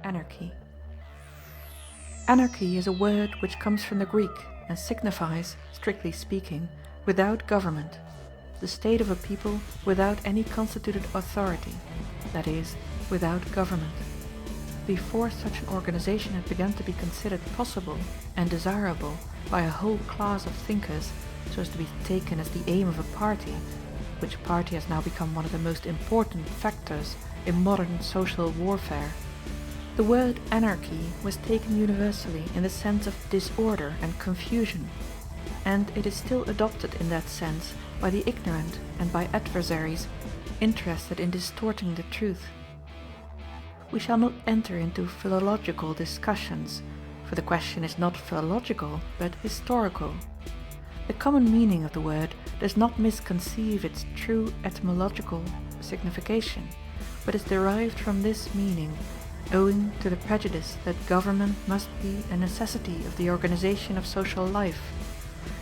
Anarchy. Anarchy is a word which comes from the Greek and signifies, strictly speaking, without government, the state of a people without any constituted authority, that is, without government. Before such an organization had begun to be considered possible and desirable by a whole class of thinkers, so as to be taken as the aim of a party, which party has now become one of the most important factors in modern social warfare, the word anarchy was taken universally in the sense of disorder and confusion, and it is still adopted in that sense by the ignorant and by adversaries interested in distorting the truth. We shall not enter into philological discussions, for the question is not philological but historical. The common meaning of the word does not misconceive its true etymological signification, but is derived from this meaning owing to the prejudice that government must be a necessity of the organization of social life,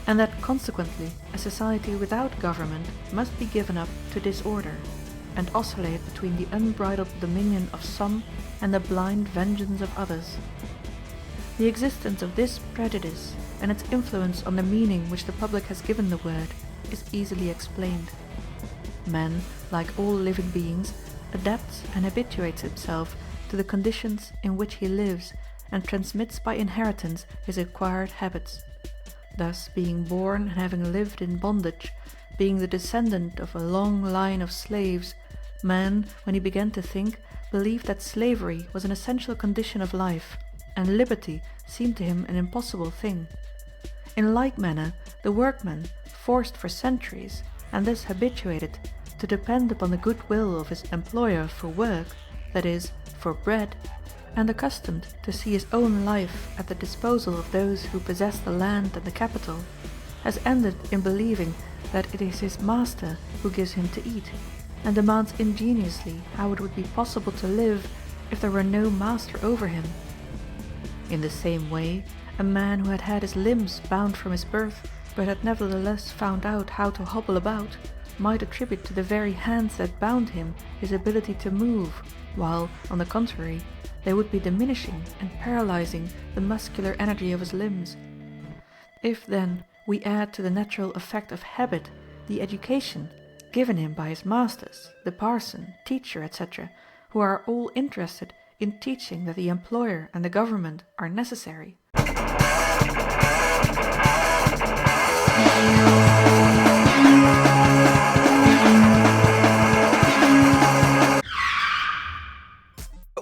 and that consequently a society without government must be given up to disorder, and oscillate between the unbridled dominion of some and the blind vengeance of others. The existence of this prejudice and its influence on the meaning which the public has given the word is easily explained. Man, like all living beings, adapts and habituates himself to the conditions in which he lives and transmits by inheritance his acquired habits. Thus, being born and having lived in bondage, being the descendant of a long line of slaves, man, when he began to think, believed that slavery was an essential condition of life, and liberty seemed to him an impossible thing. In like manner, the workman, forced for centuries, and thus habituated to depend upon the goodwill of his employer for work, that is, for bread, and accustomed to see his own life at the disposal of those who possess the land and the capital, has ended in believing that it is his master who gives him to eat, and demands ingeniously how it would be possible to live if there were no master over him. In the same way, a man who had had his limbs bound from his birth, but had nevertheless found out how to hobble about, might attribute to the very hands that bound him his ability to move, while, on the contrary, they would be diminishing and paralyzing the muscular energy of his limbs. If, then, we add to the natural effect of habit the education given him by his masters, the parson, teacher, etc., who are all interested in teaching that the employer and the government are necessary.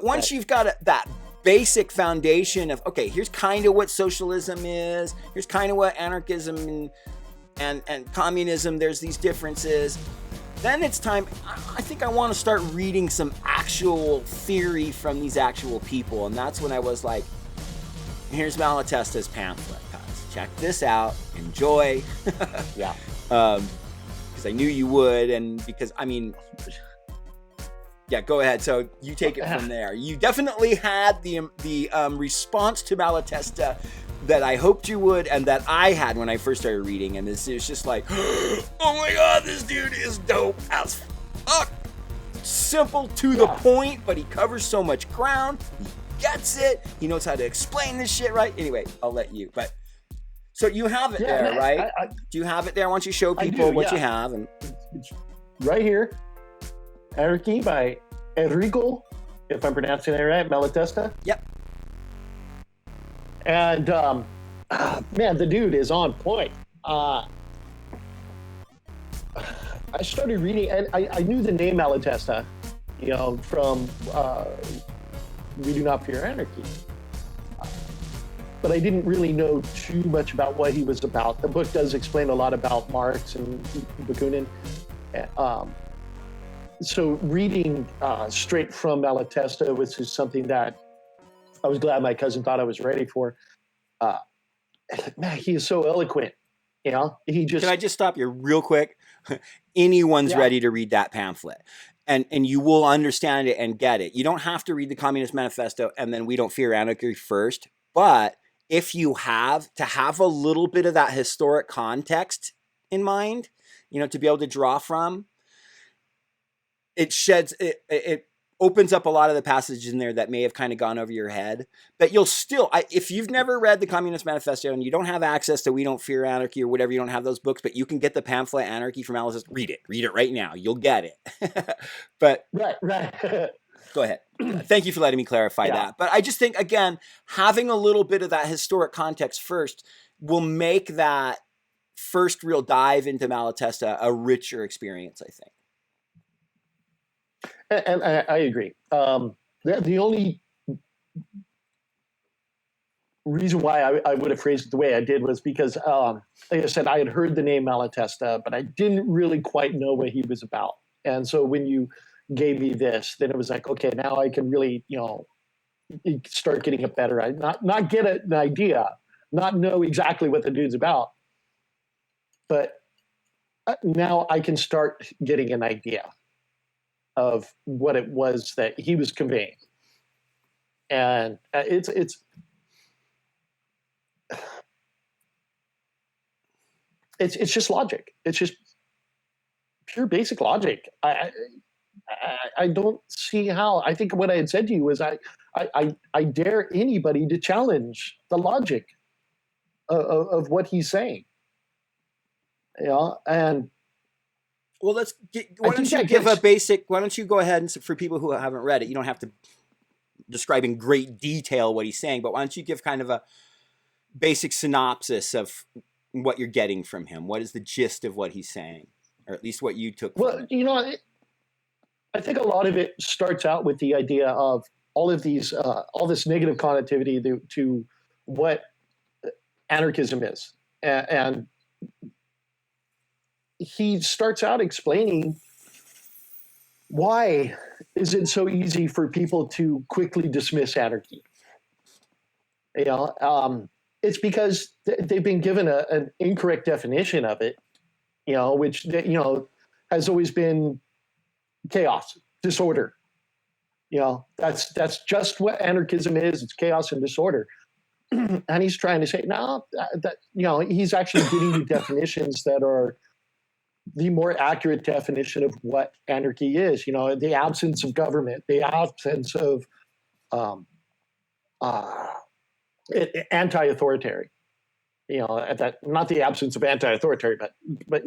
Once you've got that basic foundation of, okay, here's kind of what socialism is, here's kind of what anarchism and communism, there's these differences, then it's time, I think I want to start reading some actual theory from these actual people. And that's when I was like, here's Malatesta's pamphlet, guys. Check this out, enjoy. Yeah. Because I knew you would, and because, I mean... Yeah, go ahead. So you take it from there. You definitely had the response to Malatesta that I hoped you would, and that I had when I first started reading. And this is just like, oh my god, this dude is dope as fuck. Simple to the point, but he covers so much ground. He gets it. He knows how to explain this shit right. Anyway, I'll let you. But so you have it there, right? Do you have it there? Why don't you show people what you have? And it's right here. Anarchy by Enrico, if I'm pronouncing it right, Malatesta. Yep. And man, the dude is on point. I started reading, and I knew the name Malatesta, from We Do Not Fear Anarchy. But I didn't really know too much about what he was about. The book does explain a lot about Marx and Bakunin. So reading straight from Malatesta, which is something that I was glad my cousin thought I was ready for. Man, he is so eloquent. He just. Can I just stop you real quick? Anyone's ready to read that pamphlet, and you will understand it and get it. You don't have to read the Communist Manifesto and then We Don't Fear Anarchy first, but if you have a little bit of that historic context in mind, to be able to draw from. It sheds it opens up a lot of the passages in there that may have kind of gone over your head. But you'll still, if you've never read the Communist Manifesto and you don't have access to We Don't Fear Anarchy or whatever, you don't have those books, but you can get the pamphlet Anarchy from Alice. Read it right now. You'll get it. But right. Go ahead. Thank you for letting me clarify that. But I just think, again, having a little bit of that historic context first will make that first real dive into Malatesta a richer experience, I think. And I agree. The only reason why I would have phrased it the way I did was because, like I said, I had heard the name Malatesta, but I didn't really quite know what he was about. And so when you gave me this, then it was like, okay, now I can really, start getting it better. I not get an idea, not know exactly what the dude's about, but now I can start getting an idea of what it was that he was conveying. And it's just logic. It's just pure basic logic. I don't see how. I think what I had said to you was I dare anybody to challenge the logic of what he's saying. And well, why don't you give a basic? Why don't you go ahead and, for people who haven't read it, you don't have to describe in great detail what he's saying, but why don't you give kind of a basic synopsis of what you're getting from him? What is the gist of what he's saying, or at least what you took? Well, I think a lot of it starts out with the idea of all of these, all this negative connotivity to what anarchism is. And he starts out explaining why is it so easy for people to quickly dismiss anarchy. It's because they've been given an incorrect definition of it, which has always been chaos, disorder. That's just what anarchism is. It's chaos and disorder. And he's trying to say, no, he's actually getting you definitions that are the more accurate definition of what anarchy is. The absence of government, the absence of anti-authoritarian. Not the absence of anti-authoritarian, but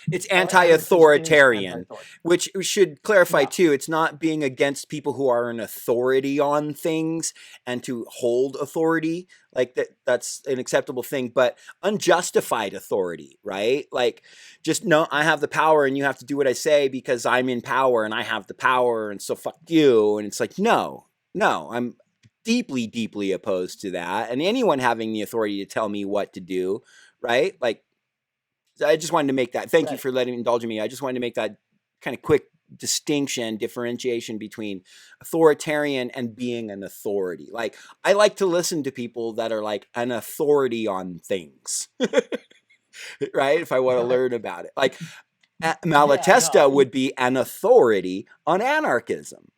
it's anti-authoritarian, which we should clarify too. It's not being against people who are an authority on things and to hold authority like that. That's an acceptable thing, but unjustified authority, right? Like, just no, I have the power and you have to do what I say because I'm in power and I have the power, and so fuck you. And it's like, no, I'm deeply, deeply opposed to that. And anyone having the authority to tell me what to do, right? Like, I just wanted to make that. Thank you for indulging me. I just wanted to make that kind of quick differentiation between authoritarian and being an authority. Like, I like to listen to people that are like an authority on things, right? If I want to learn about it, like Malatesta would be an authority on anarchism,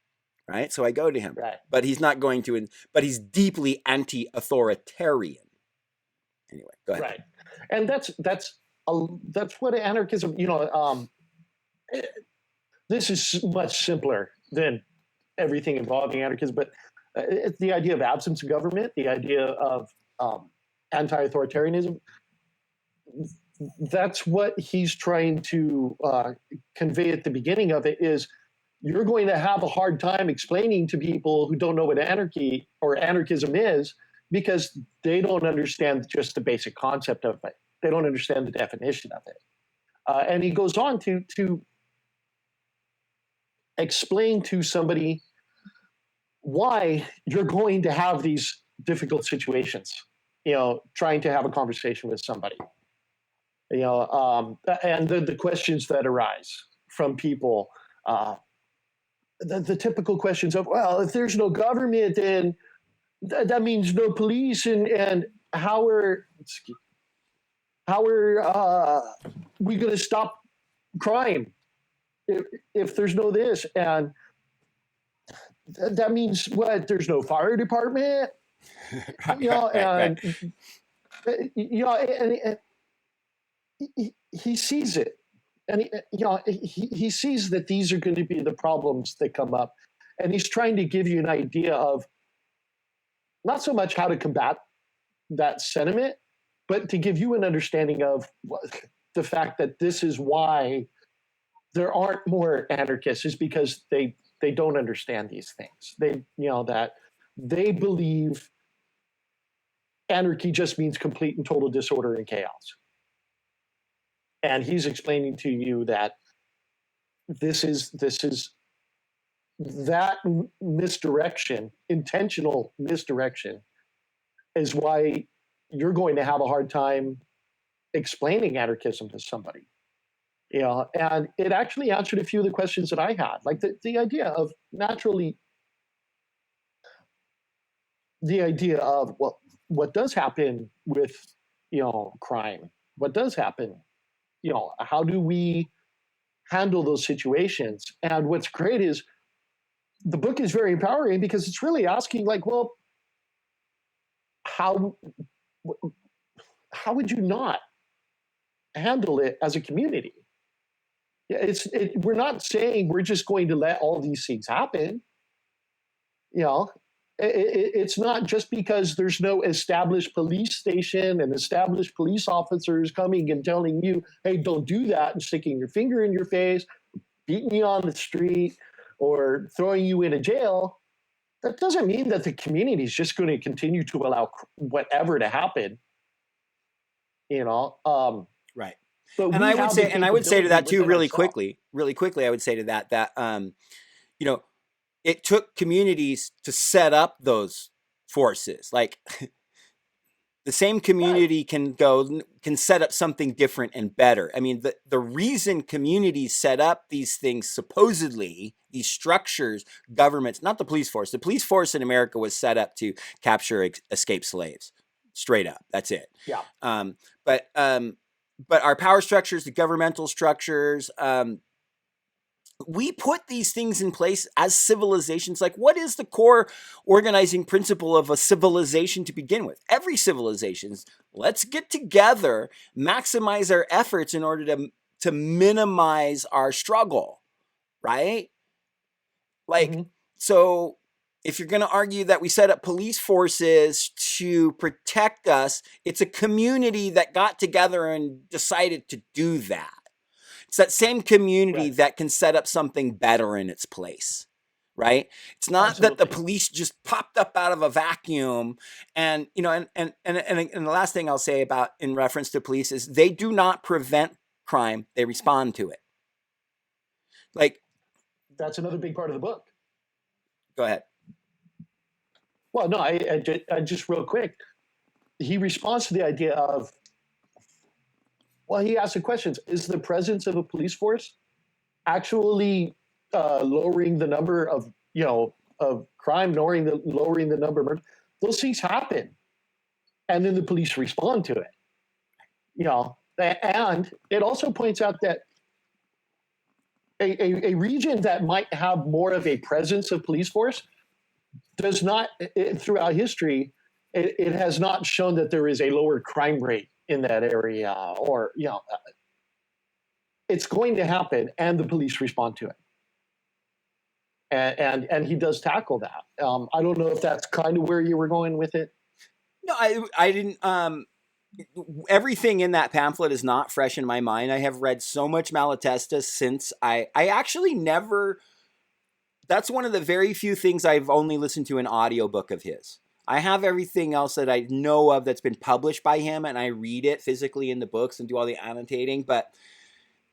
right? So I go to him, but he's not going to, but he's deeply anti-authoritarian. Anyway, go ahead. Right. And that's what anarchism, this is much simpler than everything involving anarchism, but it's the idea of absence of government, the idea of anti-authoritarianism. That's what he's trying to convey at the beginning of it is you're going to have a hard time explaining to people who don't know what anarchy or anarchism is because they don't understand just the basic concept of it. They don't understand the definition of it. And he goes on to explain to somebody why you're going to have these difficult situations, trying to have a conversation with somebody, and the questions that arise from people, the typical questions of, well, if there's no government, then that means no police, and how are we going to stop crime if there's no this? And that means what? There's no fire department, and he sees it, and he sees that these are going to be the problems that come up, And he's trying to give you an idea of not so much how to combat that sentiment, but to give you an understanding of the fact that this is why there aren't more anarchists, is because they don't understand these things. That they believe anarchy just means complete and total disorder and chaos. And he's explaining to you that this is that misdirection, intentional misdirection, is why you're going to have a hard time explaining anarchism to somebody. And it actually answered a few of the questions that I had, like the idea of what does happen with crime, what does happen, how do we handle those situations? And what's great is the book is very empowering, because it's really asking, like, well, how would you not handle it as a community? We're not saying we're just going to let all these things happen. It's not just because there's no established police station and established police officers coming and telling you, hey, don't do that, and sticking your finger in your face, beating you on the street, or throwing you in a jail. That doesn't mean that the community is just going to continue to allow whatever to happen. Right. But and I would say to that too, really quickly, I would say to that it took communities to set up those forces. Like the same community can set up something different and better. I mean, the reason communities set up these things, supposedly these structures, governments, not the police force. The police force in America was set up to capture escaped slaves. Straight up. That's it. Yeah. But our power structures, the governmental structures, we put these things in place as civilizations. Like, what is the core organizing principle of a civilization to begin with? Every civilization is, let's get together, maximize our efforts in order to minimize our struggle, right? Like, so if you're going to argue that we set up police forces to protect us, it's a community that got together and decided to do that. It's that same community that can set up something better in its place, right? It's not that the police just popped up out of a vacuum. And, and the last thing I'll say about in reference to police is they do not prevent crime. They respond to it. Like, that's another big part of the book. Go ahead. Well, no, I just real quick. He responds to the idea of, well, he asks the questions: is the presence of a police force actually lowering the number of crime, lowering the number of murders? Those things happen, and then the police respond to it. And it also points out that a region that might have more of a presence of police force does not, throughout history, it has not shown that there is a lower crime rate in that area, or it's going to happen, and the police respond to it. And he does tackle that. I don't know if that's kind of where you were going with it. No, I didn't. Everything in that pamphlet is not fresh in my mind. I have read so much Malatesta since I actually never. That's one of the very few things I've only listened to an audiobook of his. I have everything else that I know of that's been published by him, and I read it physically in the books and do all the annotating. But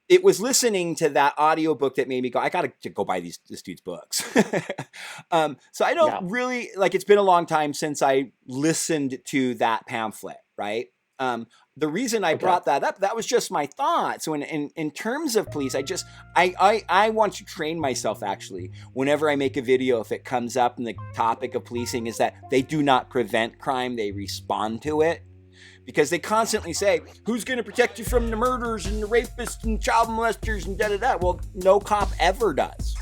it was listening to that audiobook that made me go, I got to go buy this dude's books. So I don't really, like, it's been a long time since I listened to that pamphlet, right? The reason I brought that up, that was just my thought. So in terms of police, I want to train myself, actually, whenever I make a video, if it comes up in the topic of policing, is that they do not prevent crime, they respond to it. Because they constantly say, who's going to protect you from the murders and the rapists and child molesters and da-da-da? Well, no cop ever does.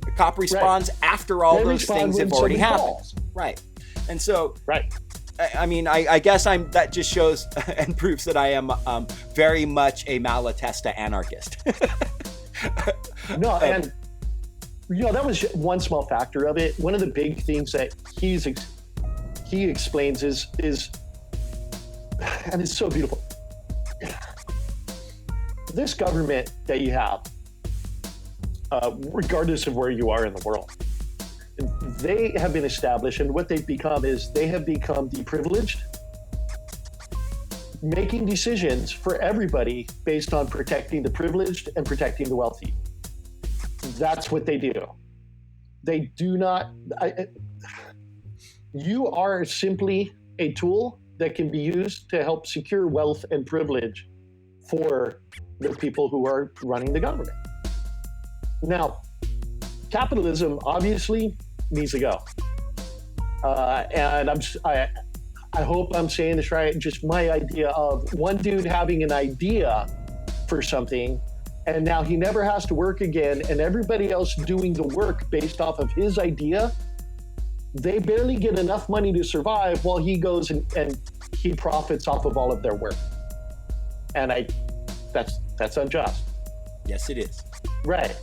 The cop responds after all those things have already happened. Right. And so... Right. I mean, I guess that just shows and proves that I am very much a Malatesta anarchist. No, and that was one small factor of it. One of the big things that he explains is, and it's so beautiful. This government that you have, regardless of where you are in the world, they have been established, and what they've become is they have become deprivileged, making decisions for everybody based on protecting the privileged and protecting the wealthy. That's what they do. They do not. You are simply a tool that can be used to help secure wealth and privilege for the people who are running the government. Now, capitalism obviously needs to go. And I hope I'm saying this right. Just my idea of one dude having an idea for something, and now he never has to work again, and everybody else doing the work based off of his idea, they barely get enough money to survive while he goes and he profits off of all of their work. And that's unjust. Yes, it is. Right.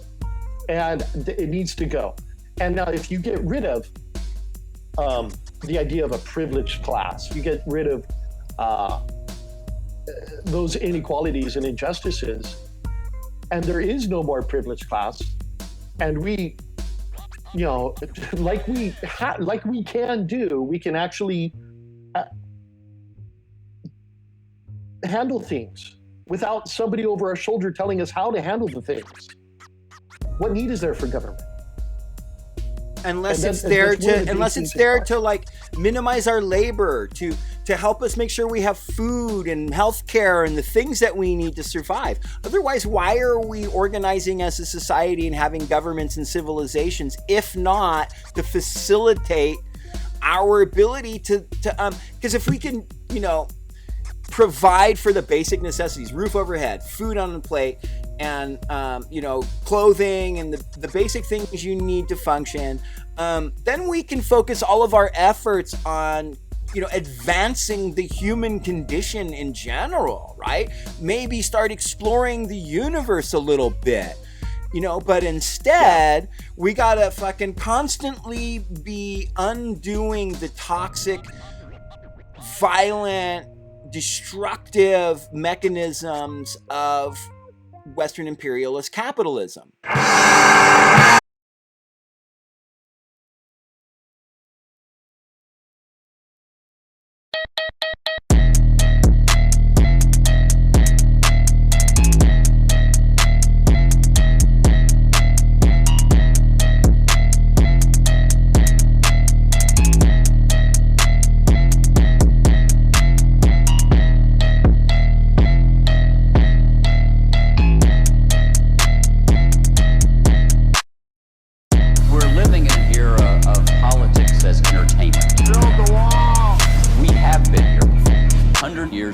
And it needs to go. And now if you get rid of the idea of a privileged class, you get rid of those inequalities and injustices, and there is no more privileged class, and we, like we can do, we can actually handle things without somebody over our shoulder telling us how to handle the things. What need is there for government? Unless it's there to like minimize our labor, to help us make sure we have food and healthcare and the things that we need to survive. Otherwise, why are we organizing as a society and having governments and civilizations, if not to facilitate our ability to because if we can, provide for the basic necessities, roof overhead, food on the plate, and clothing and the basic things you need to function, then we can focus all of our efforts on advancing the human condition in general, right? Maybe start exploring the universe a little bit, but instead we gotta fucking constantly be undoing the toxic, violent, destructive mechanisms of Western imperialist capitalism.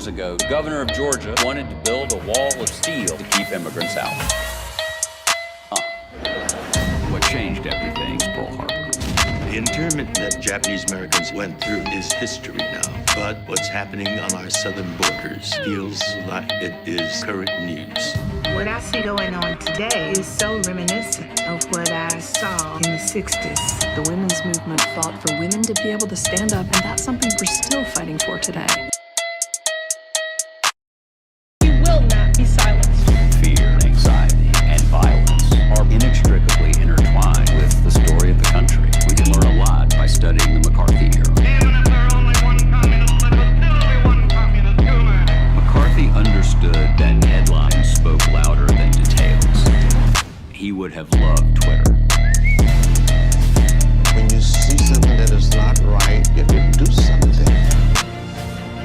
Ago, the governor of Georgia wanted to build a wall of steel to keep immigrants out. What changed everything was Pearl Harbor. The internment that Japanese Americans went through is history now, but what's happening on our southern borders feels like it is current news. What I see going on today is so reminiscent of what I saw in the 60s. The women's movement fought for women to be able to stand up, and that's something we're still fighting for today. Fear, anxiety, and violence are inextricably intertwined with the story of the country. We can learn a lot by studying the McCarthy era. Even if there are only one communist, there will still be one communist human. McCarthy understood that headlines spoke louder than details. He would have loved Twitter. When you see something that is not right, you have to do something.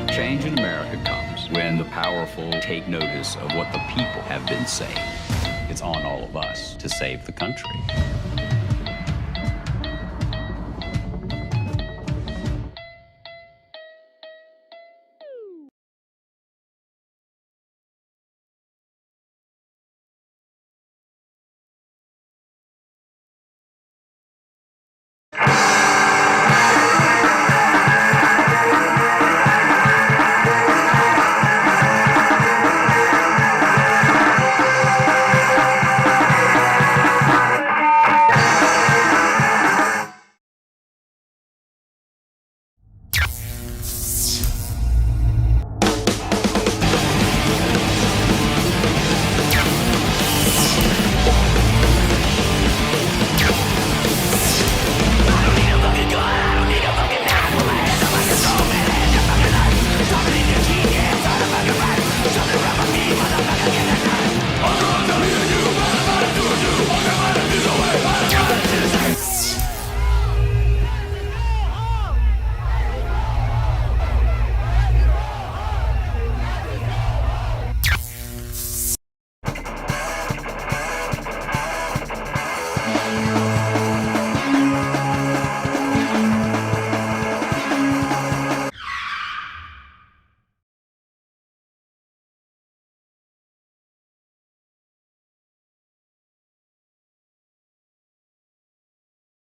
Change in America comes when the powerful take notice of what the people have been saying. It's on all of us to save the country.